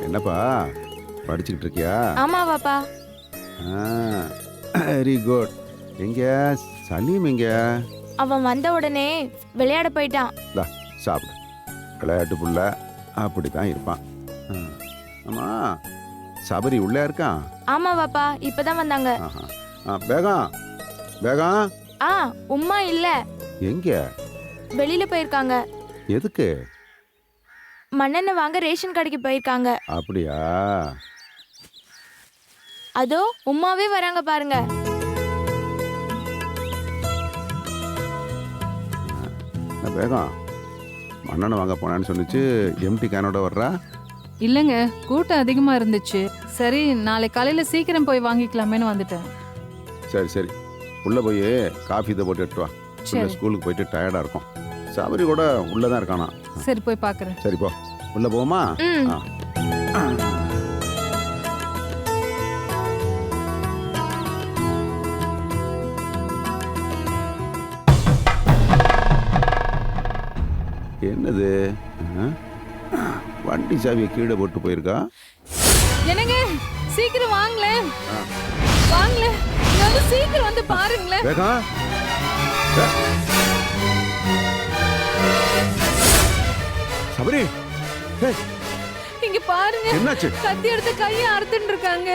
என்னப்பா படிச்சுக்கிட்டு இருக்கியா? ஆமா பாப்பா. Very good. எங்க சலீம் எங்க? அவன் வந்த உடனே விளையாட போயிட்டான். சாப்பிடு. விளையாட்டு புள்ள அப்படித்தான் இருப்பான். ஆமா, சபரி உள்ளே இருக்கான்? ஆமா பாப்பா, இப்பதான் வந்தாங்க. பேகம் பேகம். உம்மா இல்ல. எங்க? வெளியில போயிருக்காங்க. எதுக்கு? மண்ணெண்ணெய் வாங்க ரேஷன் கடைக்கு போயிருக்காங்க. அப்படியா? அதோ உம்மாவே வராங்க பாருங்க. வேகம் மண்ணெண்ணெய் வாங்க போனான்னு சொல்லிச்சு, எம்டி கேனோட வர்றா? இல்லைங்க, கூட்டம் அதிகமா இருந்துச்சு. சரி, நாளை காலையில சீக்கிரம் போய் வாங்கிக்கலாமேன்னு வந்துட்டேன். சரி சரி, உள்ள போய் காஃபி இதை போட்டு எடுத்து வா. ஸ்கூலுக்கு போயிட்டு டயர்டா இருக்கும். சபரி கூட உள்ளதான் இருக்கானா? சரி, போய் பாக்குறேன். சரி போ, உள்ள போமா? என்னது? வண்டி சாவியை கீழே போட்டு போயிருக்கா? என்னங்க, சீக்கிரம் வாங்களேன். வாங்களேன், சீக்கிரம் வந்து பாருங்களேன். சபரி, இங்க பாருங்க. என்னாச்சு? கத்தி எடுத்து கையை அறுத்துட்டு இருக்காங்க.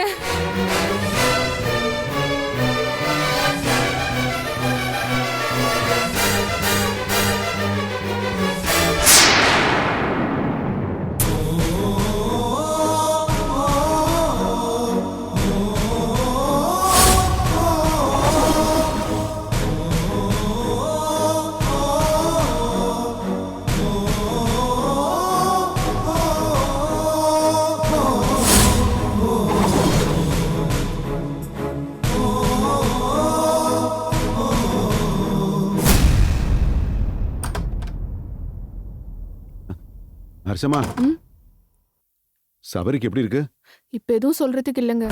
ஹர்ஷமா, சபரிக்கு எப்படி இருக்கு? இப்ப எதுவும் சொல்றதுக்கு இல்லைங்க.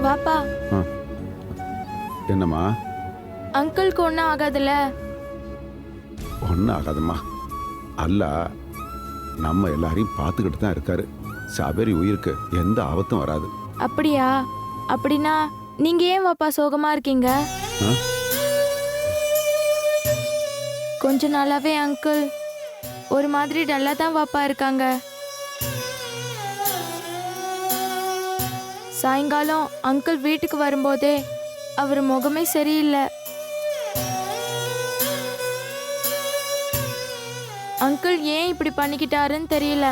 வாப்பா. என்னம்மா? அங்கிளுக்கு ஒன்னும் ஆகாதுல்ல? ஒன்னும் ஆகாதம்மா. அல்ல நம்ம எல்லாரையும் பார்த்துக்கிட்டு தான் இருக்காரு. சபரி உயிருக்கு எந்த ஆபத்தும் வராது. அப்படியா? அப்படின்னா நீங்க ஏன் வாப்பா சோகமா இருக்கீங்க? கொஞ்ச நாளாவே அங்கிள் ஒரு மாதிரி டல்லா தான் வாப்பா இருக்காங்க. சாயங்காலம் அங்கிள் வீட்டுக்கு வரும்போதே அவர் முகமே சரியில்லை. அங்கிள் ஏன் இப்படி பண்ணிக்கிட்டாருன்னு தெரியல.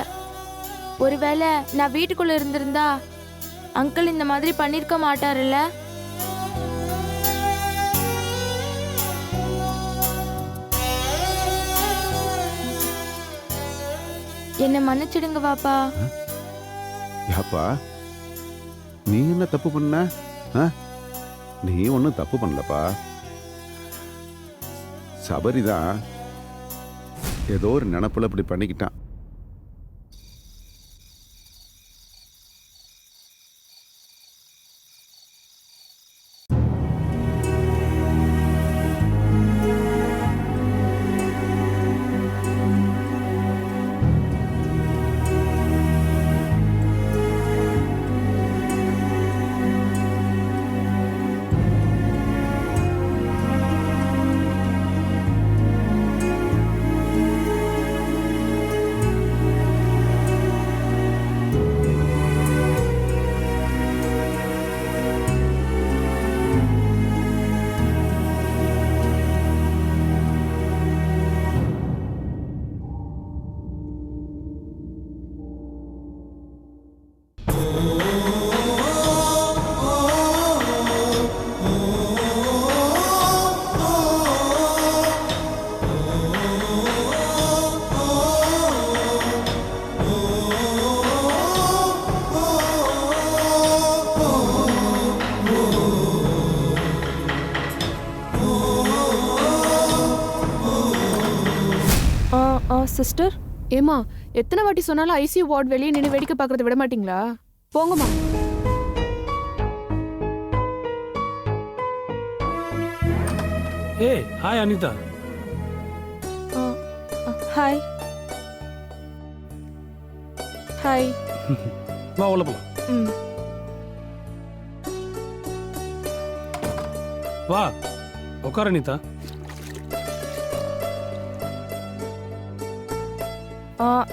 ஒருவேளை நான் வீட்டுக்குள்ள இருந்திருந்தா அங்கிள் இந்த மாதிரி பண்ணிருக்க மாட்டாருல்ல. என்னை மன்னிச்சிடுங்க வாப்பா. யாப்பா நீ என்ன தப்பு பண்ண? ஆ? நீ ஒன்றும் தப்பு பண்ணலப்பா. சபரிதான் ஏதோ ஒரு நினப்புல இப்படி பண்ணிக்கிட்டான். சிஸ்டர், ஏமா எத்தனை வாட்டி சொன்னாலும் ஐசியூ வார்டு வெளியே நின்று வேடிக்கை பார்க்கறத விட மாட்டீங்களா? போங்கம்மா. ஏய் ஹாய் அனிதா. ஹாய். ஹாய். வா உள்ள போலாம். ம். வா உட்கார அனிதா.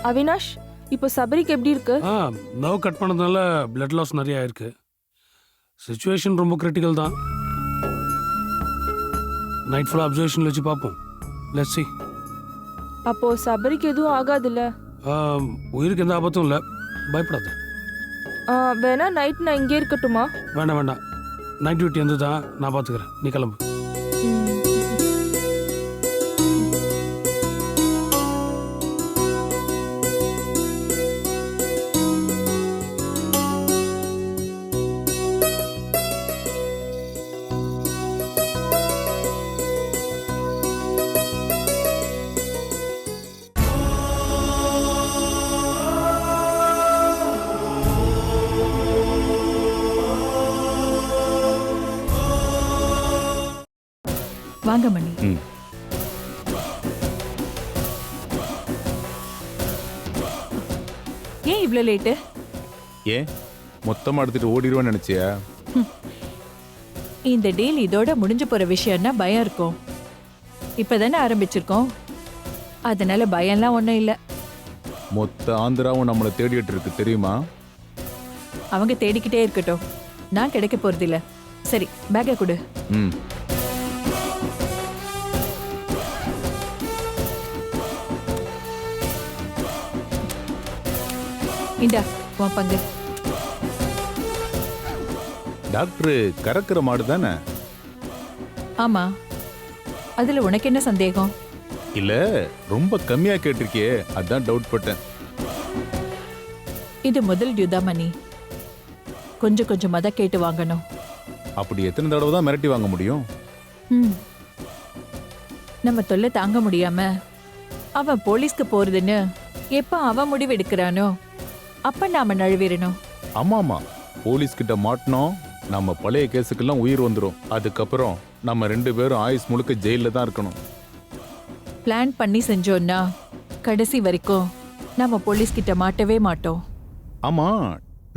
அவினாஷ், இப்போ சபரிக்கு எப்படி இருக்கு? நர்வ் கட் பண்ணதுனால பிளட் லாஸ் நிறைய ஆயிருக்கு. சிச்சுவேஷன் ரொம்ப கிரிட்டிக்கல் தான். நைட் ஃபுல்லாக அப்சர்வேஷனில் வச்சு பார்ப்போம். Let's see. அப்போ சபரிக்கு எதுவும் ஆகாதுல்ல? உயிருக்கு எந்த ஆபத்தும் இல்லை, பயப்படாத. வேணா நைட் நான் இங்கே இருக்கட்டுமா? வேண்டாம் வேண்டாம், நைட் டியூட்டி வந்து தான் நான் பார்த்துக்கிறேன். நீ கிளம்பு. வாங்க மணி. ஏன் இவ்ளோ லேட்டு? ஏன் மொத்தமா எடுத்துட்டு ஓடிடுவேன்னு நினைச்சியா? இந்த டீல் இதோட முடிஞ்சு போற விஷயம்னா பயம் இருக்கும். இப்பதானே ஆரம்பிச்சிருக்கோம், அதனால பயம்லாம் ஒன்றும் இல்லை. மொத்த ஆந்திராவும் நம்மளை தேடிட்டு இருக்கு தெரியுமா? அவங்க தேடிக்கிட்டே இருக்கட்டும், நான் கிடைக்க போறது இல்ல. சரி, பேக்கை கொடு. ம். இந்தா உன் பங்கு. டாக்டர் கறக்கிற மாடு தானே? ஆமா, அதுல உனக்கு என்ன சந்தேகம்? இல்ல ரொம்ப கம்மியா கேட்டிருக்கியே, அதான் டவுட் பட்டேன். இது முதல் டியூதா மணி, கொஞ்சம் கொஞ்சமா தான் கேட்டு வாங்கணும். அப்படி எத்தனை தடவை தான் மிரட்டி வாங்க முடியும்? நம்ம தொல்லை தாங்க முடியாம அவன் போலீஸ்க்கு போறதுன்னு எப்ப அவன் முடிவு எடுக்கிறானோ அப்ப நாம நழுவிடணும். ஆமாமா, போலீஸ் கிட்ட மாட்டினோம், நம்ம பழைய கேஸுக்கெல்லாம் உயிர் வந்துடும். அதுக்கப்புறம் நம்ம 2 பேரும் ஆயுஸ் முழுக்க ஜெயில தான் இருக்கணும். பிளான் பண்ணி செஞ்சோம்னா கடைசி வரைக்கும் நம்ம போலீஸ் கிட்ட மாட்டவே மாட்டோம். ஆமா,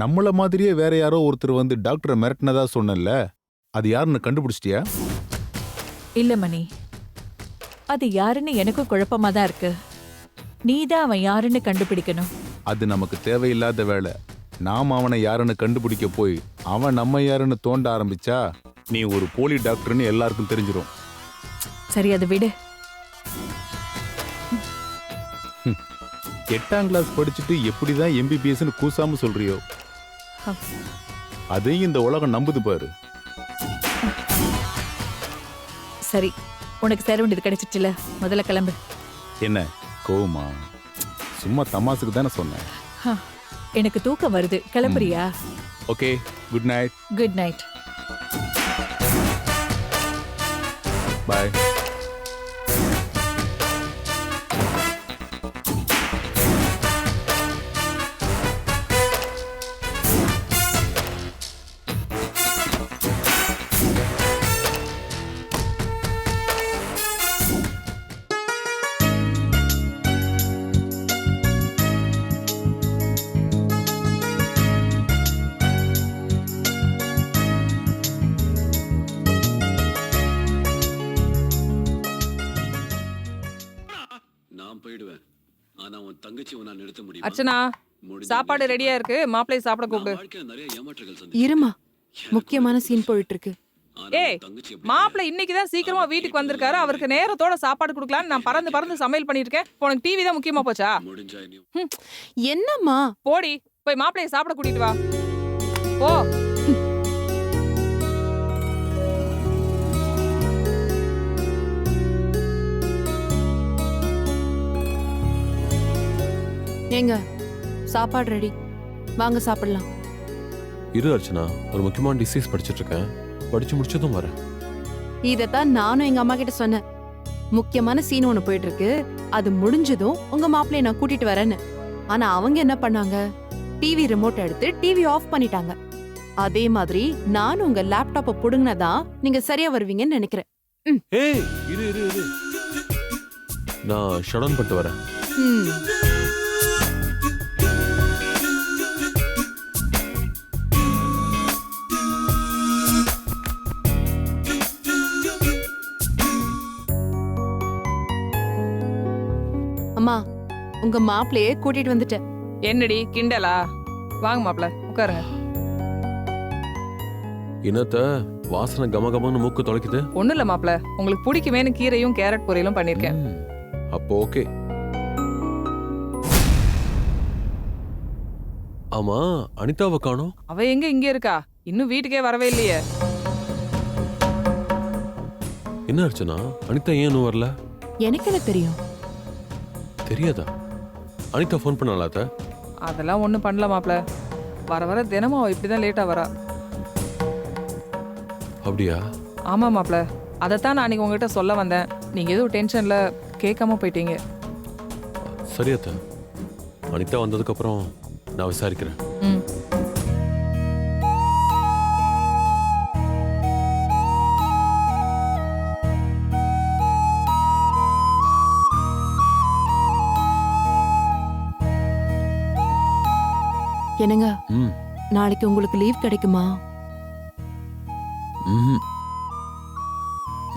நம்மள மாதிரியே வேற யாரோ ஒருத்தர் வந்து டாக்டரை மிரட்டினதா சொன்னல, அது யாருன்னு கண்டுபிடிச்சிட்டியா? இல்ல மணி, அது யாருன்னு எனக்கும் குழப்பமா தான் இருக்கு. நீதான் அவன் யாருன்னு கண்டுபிடிக்கணும். அது நமக்கு தேவையில்லாத வேலை. நாம் அவனை யாருன்னு கண்டுபிடிக்க போய் அவன் நம்ம யாருன்னு தோண்ட ஆரம்பிச்சா நீ ஒரு போலி டாக்டர்னு எல்லாருக்கும் தெரிஞ்சிடும். சரி, அதை விடு. 8ஆம் கிளாஸ் படிச்சுட்டு எப்படிதான் MBBSன்னு கூசாம சொல்றியோ, அதையும் இந்த உலகம் நம்புது பாரு. சரி, உனக்கு சேர வேண்டியது கிடைச்சிச்சுல, முதல்ல கிளம்பு. என்ன கோவமா? சும்மா தமாசுக்கு தானே சொன்னேன். ஹ, எனக்கு தூக்கம் வருது, கிளம்புறியா? Okay, good night. Good night. Bye. நான் போயிடுவேன். ஆனா உன் தங்கச்சி உன்னை நிறுத்த முடியுமா? அர்ச்சனா, சாப்பாடு ரெடியா இருக்கு, மாப்பிள்ளைய சாப்பிட கூப்பிடு. வாழ்க்கையில நிறைய ஏமாற்றங்கள் இருமா, முக்கியமான சீன் போயிட்டு இருக்கு. ஏய், மாப்பிள்ளை இன்னைக்கு தான் சீக்கிரமா வீட்டுக்கு வந்திருக்காரு. அவருக்கு நேரத்தோட சாப்பாடு கொடுக்கலான்னு நான் பறந்து பறந்து சமையல் பண்ணிட்டு இருக்கேன். உனக்கு டிவி தான் முக்கியமா போச்சா? முடிஞ்சா நீ என்னம்மா? போடி, போய் மாப்பிள்ளைய சாப்பிட கூட்டிட்டு வா. போ. ஏங்க, சாப்பாடு ரெடி, வாங்க சாப்பிடலாம். இரு அர்ச்சனா, ஒரு முக்கியமான டிசீஸ் படிச்சுட்டு இருக்கேன். படிச்சு முடிச்சதும் வரேன். இதத்தான் நானும் எங்க அம்மா கிட்ட சொன்னேன். முக்கியமான சீன் ஒண்ணு போயிட்டு இருக்கு, அது முடிஞ்சதும் உங்க மாப்பிள்ளைய நான் கூட்டிட்டு வரேன்னு. ஆனா அவங்க என்ன பண்ணாங்க, டிவி ரிமோட் எடுத்து டிவி ஆஃப் பண்ணிட்டாங்க. அதே மாதிரி நானும் உங்க லேப்டாப்பை புடுங்கினதான் நீங்க சரியா வருவீங்கன்னு நினைக்கிறேன். ஏய், இரு இரு இரு, நான் ஷட் டவுன் பண்ணிட்டு வரேன். ம். அம்மா, உங்க மாப்பிள்ளையே கூட்டிட்டு வந்துட்டேன். என்னடி கிண்டலா? வாங்க மாப்பிள்ளை, உட்காருங்க. என்னத்த வாசனை கமகமன்னு மூக்கு தொலைக்குது? ஒண்ணும் இல்ல மாப்பிள்ளை, உங்களுக்கு பிடிக்குமேனு கீரையும் கேரட் பொரியலும் பண்ணிருக்கேன். அப்போ ஓகே. ஆமா, அனிதாவை காணோம். அவ எங்க இங்க இருக்கா? இன்னும் வீட்டுக்கே வரவே இல்லையே. என்ன அர்ச்சனா, அனிதா ஏன் இன்னும் வரல? எனக்கு என்ன தெரியும்? தெரியாதா? அனிதா ஃபோன் பண்ணலாத்த? அதெல்லாம் ஒண்ணும் பண்ணல மாப்பிள்ளை. வர வர தினமும் அவ இப்படிதான் லேட்டா வரா. அப்படியா? ஆமா மாப்பிள்ளை, அதைத்தான் நான் அன்னைக்கு உங்ககிட்ட சொல்ல வந்தேன். நீங்க எதுவும் டென்ஷன்ல கேட்காம போயிட்டீங்க. சரியாத்த, அனிதா வந்ததுக்கு அப்புறம் நான் விசாரிக்கிறேன். ம். என்னங்க, ம். நாளைக்கு உங்களுக்கு லீவ் கிடைக்குமா? ம்ஹும்.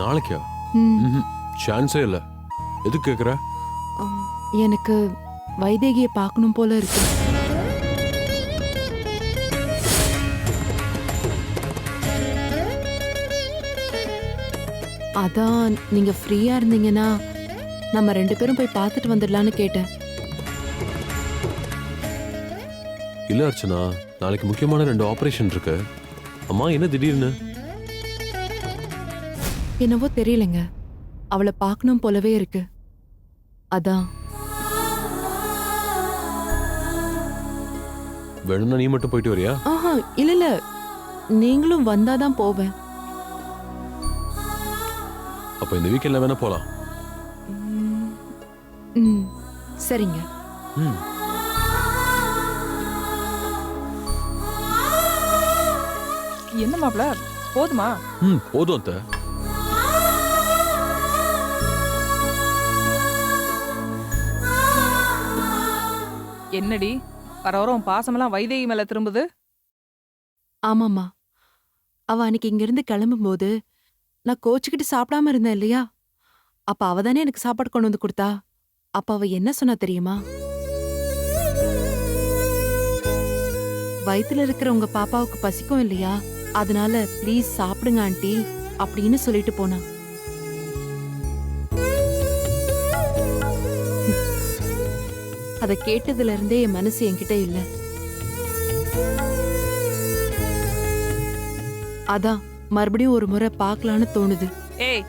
நாளைக்கா? ம். சான்ஸே இல்ல. எதுக்கு கேக்குற? எனக்கு வைதேகியை பார்க்கணும் போல இருக்கு. அதான் நீங்க ஃப்ரீயா இருந்தீங்கன்னா நம்ம 2 பேரும் போய் பார்த்துட்டு வந்துடலான்னு கேட்டேன். இல்ல அர்ச்சனா, நாளைக்கு முக்கியமான 2 ஆபரேஷன் இருக்கு. அம்மா என்ன திடீர்னு? என்னவோ தெரியலங்க, அவளை பார்க்கணும் போலவே இருக்கு. அதான். வேணும்னா நீ மட்டும் போயிட்டு வரியா? ஆஹா, இல்ல இல்ல, நீங்களும் வந்தாதான் போவேன். அப்ப இந்த வீக்கெண்ட்ல வேணா போலாம். ம், சரிங்க. ம். என்ன மாப்பிள்ளை, போதுமா? ம், போதும் அத்தை. என்னடி வர வர உன் பாசமெல்லாம் வைதேகி மேல திரும்புது? ஆமாம்மா, அவ அன்னைக்கு இங்கிருந்து கிளம்பும்போது நான் கோச்சுக்கிட்டு சாப்பிடாம இருந்தேன் இல்லையா? அப்ப அவ தானே எனக்கு சாப்பாடு கொண்டு வந்து கொடுத்தா. அப்ப அவ என்ன சொன்னா தெரியுமா? வயித்துல இருக்கிற உங்க பாப்பாவுக்கு பசிக்கும் இல்லையா, அதனால ப்ளீஸ் சாப்பிடுங்க ஆண்டி அப்படின்னு சொல்லிட்டு போனா. அத கேட்டதுல இருந்தே என் மனசு என்கிட்ட இல்ல. அதான் மறுபடியும் ஒரு முறை பார்க்கலான்னு தோணுது. ஏய்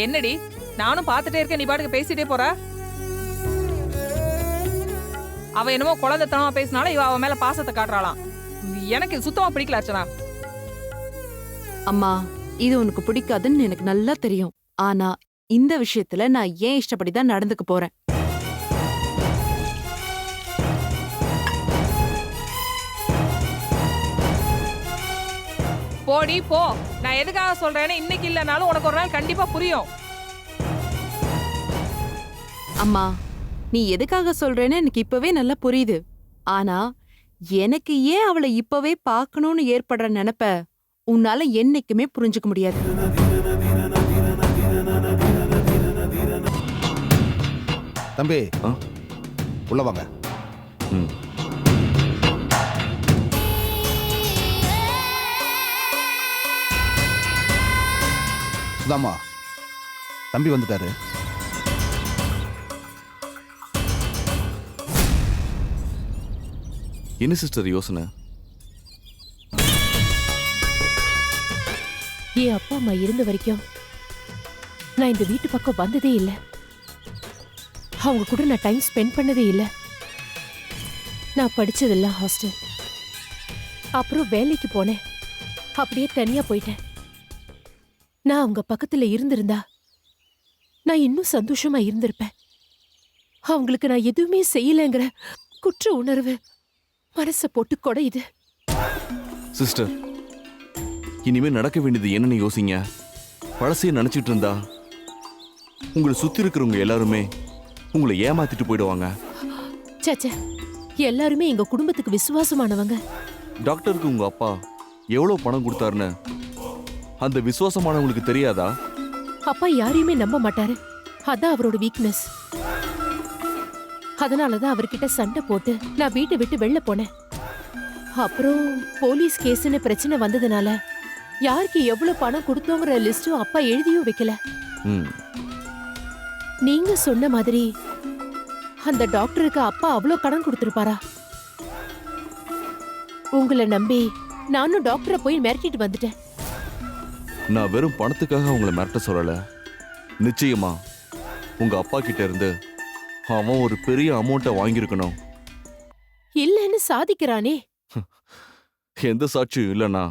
என்னடி, நானும் பார்த்துட்டே இருக்கேன், நீ பாட்டுக்கு பேசிட்டே போற. அவ என்னமோ குழந்தைத்தனமா பேசினாலும் இவ அவ மேல பாசத்தை காட்டுறாளாம். எனக்கு இது சுத்தமா பிடிக்கல அர்ச்சனா. அம்மா, இது உனக்கு பிடிக்காதுன்னு எனக்கு நல்லா தெரியும். ஆனா இந்த விஷயத்துல நான் ஏன் இஷ்டப்படிதான் நடந்துக்க போறேன். போடி போ. நான் எதுக்காக சொல்றேன்னு இன்னைக்கு இல்லனாலும் உனக்கு ஒரு நாள் கண்டிப்பா புரியும். அம்மா, நீ எதுக்காக சொல்றேன்னு எனக்கு இப்பவே நல்லா புரியுது. ஆனா எனக்கு ஏன் அவளை இப்பவே பார்க்கணும்னு ஏற்படுற நினைப்ப உன்னால என்னைக்குமே புரிஞ்சுக்க முடியாது. தம்பி உள்ள வாங்க. சுதாமா, தம்பி வந்துட்டாரு. என்ன சிஸ்டர் யோசனை? என் அப்பா அம்மா இருந்த வரைக்கும் நான் இந்த வீட்டு பக்கம் வந்ததே இல்லை. அவங்க கூட நான் டைம் ஸ்பெண்ட் பண்ணதே இல்லை. நான் படிச்சதெல்லாம் ஹாஸ்டல். அப்புறம் வேலைக்கு போனேன், அப்படியே தனியா போயிட்டேன். நான் அவங்க பக்கத்துல இருந்திருந்தா நான் இன்னும் சந்தோஷமா இருந்திருப்பேன். அவங்களுக்கு நான் எதுவுமே செய்யலைங்கிற குற்ற உணர்வு மனசை போட்டு கொடையுது. சிஸ்டர், இனிமே நடக்க வேண்டியது என்னன்னு யோசிங்க. பழசைய நினைச்சிட்டு இருந்தா உங்களை சுத்தி இருக்கிறவங்க எல்லாருமே உங்களை ஏமாத்திட்டு போயிடுவாங்க. சச்ச, எல்லாருமே எங்க குடும்பத்துக்கு விசுவாசமானவங்க. டாக்டருக்கு உங்க அப்பா எவ்வளவு பணம் கொடுத்தாருன்னு அந்த விசுவாசமானவங்களுக்கு தெரியாதா? அப்பா யாரையுமே நம்ப மாட்டாரு, அதான் அவரோட வீக்னஸ். அதனாலதான் அவர்கிட்ட சண்டை போட்டு நான் வீட்டை விட்டு வெளில போனேன். அப்புறம் போலீஸ் கேஸ்னு பிரச்சனை வந்ததுனால யாருக்கு எவ்வளவு பணம் கொடுத்தோங்கிற லிஸ்டும் அப்பா எழுதியும் வைக்கல. நீங்க சொன்ன மாதிரி அந்த டாக்டருக்கு அப்பா அவ்வளவு கடன் கொடுத்திருப்பாரா? உங்களை நம்பி நானும் டாக்டரை போய் மிரட்டிட்டு வந்துட்டேன். நான் வெறும் பணத்துக்காக உங்களை மிரட்ட சொல்லல. நிச்சயமா உங்க அப்பா கிட்ட இருந்து அவன் ஒரு பெரிய அமௌண்ட்டை வாங்கியிருக்கணும். இல்லன்னு சாதிக்கிறானே. எந்த சாட்சியும் இல்லைன்னா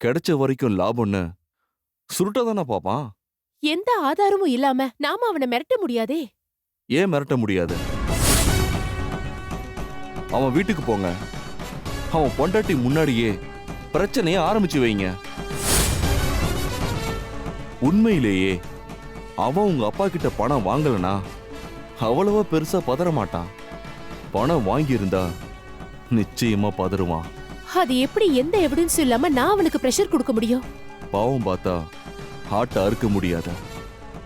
கிடைச்ச வரைக்கும் லாபம்னு சுருட்டதானே பாப்பான். எந்த ஆதாரமும் இல்லாம நாம அவனை மிரட்ட முடியாதே. ஏன் மிரட்ட முடியாது? அவன் வீட்டுக்கு போங்க, அவன் பொண்டாட்டி முன்னாடியே பிரச்சனையை ஆரம்பிச்சு வைங்க. உண்மையிலேயே அவன் உங்க அப்பா கிட்ட பணம் வாங்கலனா அவ்வளவா பெருசா பதற மாட்டான். பணம் வாங்கியிருந்தா நிச்சயமா பதறுவான். அது எப்படி எந்த எவிடன்ஸும் இல்லாம நான் அவனுக்கு பிரஷர் கொடுக்க முடியும்? பாவம் பார்த்தா ஹார்ட் அறுக்க முடியாத,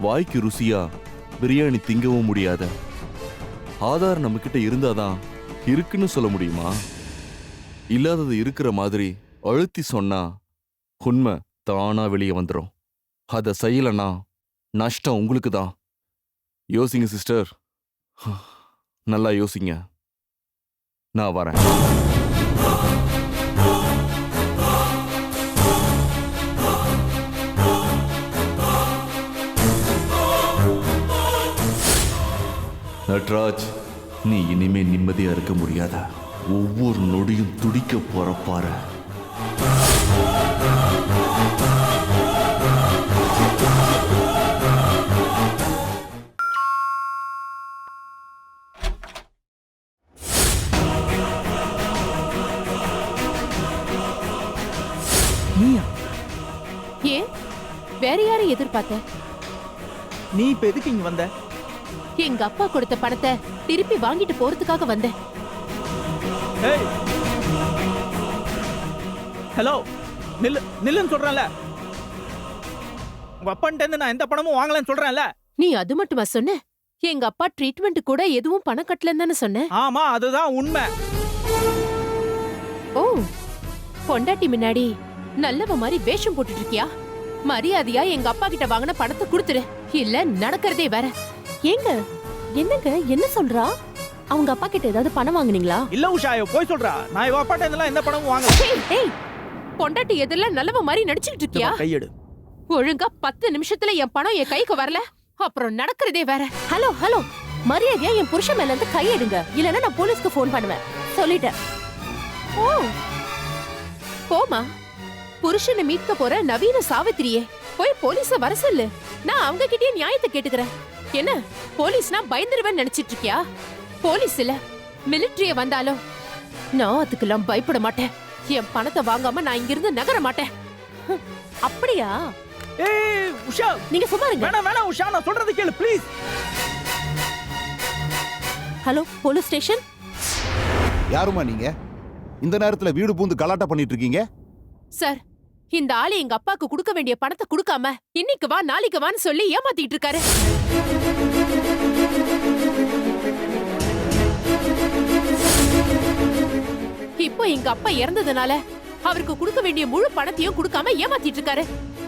வாய்க்கு ருசியா பிரியாணி திங்கவும் முடியாத ஆதாரம் நம்ம கிட்ட இருந்தாதான் இருக்குன்னு சொல்ல முடியுமா? இல்லாதது இருக்கிற மாதிரி அழுத்தி சொன்னா உண்மை தானா வெளியே வந்துடும். அதை செய்யலன்னா நஷ்டம் உங்களுக்கு தான். யோசிங்க சிஸ்டர், நல்லா யோசிங்க. நான் வரேன். நட்ராஜ், நீ இனிமே நிம்மதியா இருக்க முடியாத. ஒவ்வொரு நொடியும் துடிக்க போற பாரு. ஏன் வேற யாரை எதிர்பார்த்த? நீ இப்ப எதுக்கு இங்க வந்த? எங்க அப்பா கொடுத்த பணத்தை திருப்பி வாங்கிட்டு போறதுக்காக வந்தேன். ஹலோ, நில்லு நில்லுன்னு சொல்றேன்ல. உங்க அப்பன்ட்ட இருந்து நான் எந்த பணமும் வாங்கலன்னு சொல்றேன்ல. நீ அது மட்டுமா சொன்ன? எங்க அப்பா ட்ரீட்மெண்ட் கூட எதுவும் பணம் கட்டலன்னு தானே சொன்னேன். ஆமா அதுதான் உண்மை. ஓ, பொண்டாட்டி முன்னாடி நல்லவ மாதிரி வேஷம் போட்டுட்டு இருக்கியா? மரியாதையா எங்க அப்பா கிட்ட வாங்கின பணத்தை கொடுத்துரு, இல்ல நடக்கிறதே வேற. ஏங்க என்னங்க என்ன சொல்றா? அவங்க அப்பா கிட்ட ஏதாவது பணம் வாங்குனீங்களா? இல்ல உஷா, இவ போய் சொல்றா. நான் இவ அப்பாட்ட இதெல்லாம் எந்த பணமும் வாங்கல. ஏய், பொண்டாட்டி எதிரில நல்லவ மாதிரி நடிச்சுக்கிட்டு இருக்கியா? கையெடு. ஒழுங்கா 10 நிமிஷத்துல என் பணம் என் கைக்கு வரல, அப்புறம் நடக்கிறதே வேற. ஹலோ ஹலோ, மரியாதையா என் புருஷன் மேல இருந்து கையெடுங்க, இல்லன்னா நான் போலீஸ்க்கு ஃபோன் பண்ணுவேன். சொல்லிட்டேன். ஓ, போமா. புருஷனை மீட்க போற நவீன சாவித்திரியே, போய் போலீஸ வர சொல்லு. நான் அவங்க கிட்டயே நியாயத்தை கேட்டுக்கிறேன். என்ன போலீஸ்னா பயந்துருவேன்னு நினைச்சிட்டு இருக்கியா? போலீஸ் இல்ல, மிலிட்டரிய வந்தாலும் நான் அதுக்கெல்லாம் பயப்பட மாட்டேன். என் பணத்தை வாங்காம நான் இங்கிருந்து நகர மாட்டேன். அப்படியா? ஏய் உஷா, நீங்க சும்மா இருங்க. வேணாம் உஷா, நான் சொல்றது கேளு ப்ளீஸ். Hello, police station. யாருமா நீங்க? இந்த நேரத்துல வீடு பூந்து கலாட்டா பண்ணிட்டு இருக்கீங்க? சார், இந்த ஆளு எங்க அப்பாக்கு கொடுக்க வேண்டிய பணத்தை கொடுக்காம இன்னைக்கு வா நாளைக்கு வான்னு சொல்லி ஏமாத்திட்டு இருக்காரு. இப்போ எங்க அப்பா இறந்ததுனால அவருக்கு கொடுக்க வேண்டிய முழு பணத்தையும் கொடுக்காம ஏமாத்திட்டு இருக்காரு.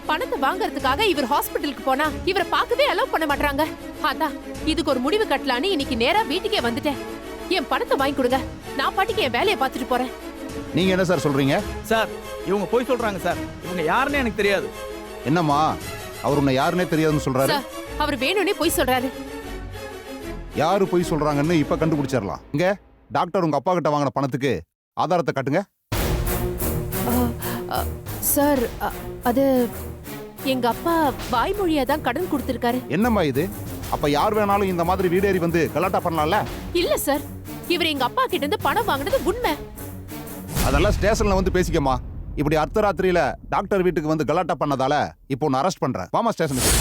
பணத்தை வாங்கறதுக்காக இவர் ஹாஸ்பிட்டலுக்கு போனா இவரை பார்க்கவே அலோவ் பண்ண மாட்டாங்க. அதான் இதுக்கு ஒரு முடிவு கட்டலான்னு இன்னைக்கு நேரா வீட்டுக்கே வந்துட்டேன். என் பணத்தை வாங்கி கொடுங்க, நான் பாட்டுக்கு என் வேலையை பார்த்துட்டு போறேன். நீங்க என்ன சார் சொல்றீங்க? சார், இவங்க போய் சொல்றாங்க சார். இவங்க யாருன்னு எனக்கு தெரியாது. என்னம்மா, அவர் உன்னை யாருன்னே தெரியாதுன்னு சொல்றாரு. சார், அவர் வேணும்னே போய் சொல்றாரு. யாரு போய் சொல்றாங்கன்னு இப்ப கண்டுபிடிச்சிடலாம். இங்க டாக்டர் உங்க அப்பா கிட்ட வாங்கின பணத்துக்கு ஆதாரத்தை காட்டுங்க. சார், அது எங்க அப்பா வாய்மொழியா தான் கடன் கொடுத்திருக்காரு. என்னம்மா இது? அப்ப யார் வேணாலும் இந்த மாதிரி வீடேறி வந்து கலாட்டா பண்ணலாம்ல? இல்ல சார், இவர் எங்க அப்பா கிட்ட இருந்து பணம் வாங்கினது உண்மை. அதெல்லாம் ஸ்டேஷன்ல வந்து பேசிக்கமா. இப்படி அர்த்தராத்திரியில டாக்டர் வீட்டுக்கு வந்து கலாட்டா பண்ணதால இப்போ உன்னை அரெஸ்ட் பண்றேன். வாமா ஸ்டேஷனுக்கு.